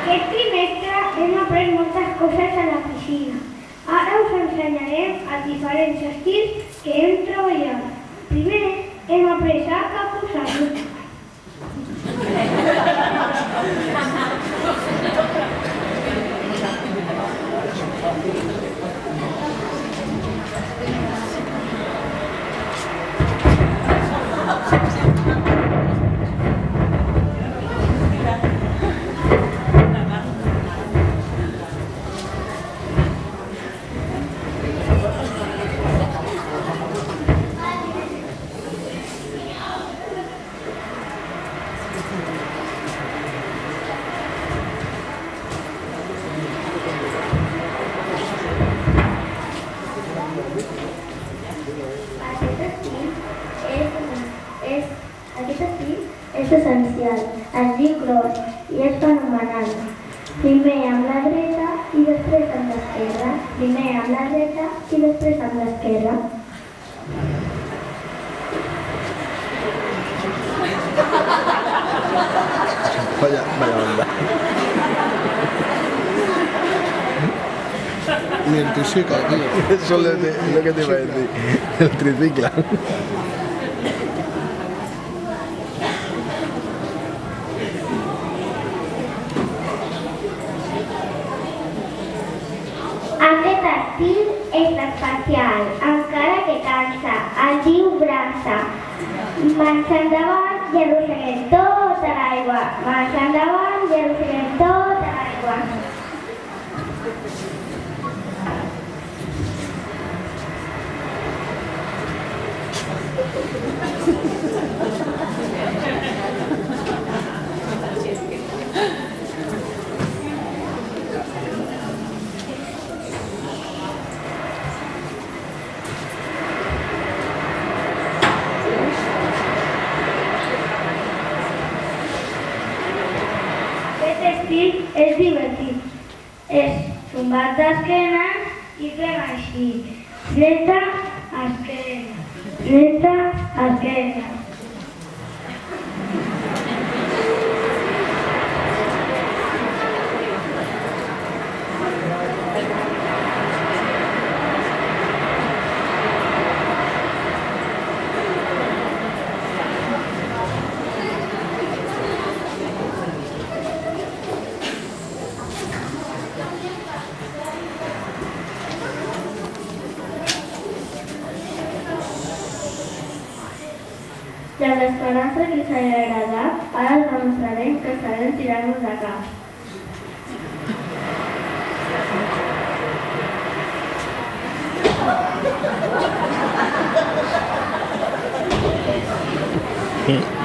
Aquest trimestre hem après moltes coses a la piscina. Ara us ensenyarem els diferents estils que hem treballat. Primer hem après a posar-nos. És essencial, es diu cros i és fenomenal. Primer amb la dreta i després amb l'esquerra. Primer amb la dreta i després amb l'esquerra. Vaya onda. Ni el triciclo, tío. Eso es lo que te iba a decir. El triciclo. Aquest estil és especial, encara que cansa. Es diu brasa. Mans endavant i arrosseguem tota l'aigua. Mans endavant i arrosseguem tota l'aigua. estil és divertit. És tombat d'esquena i fem així. Dreta, esquena. Dreta, esquena. I amb l'esperança que us hagi agradat, ara us demostrarem que sabem tirar-nos de cap. Mm.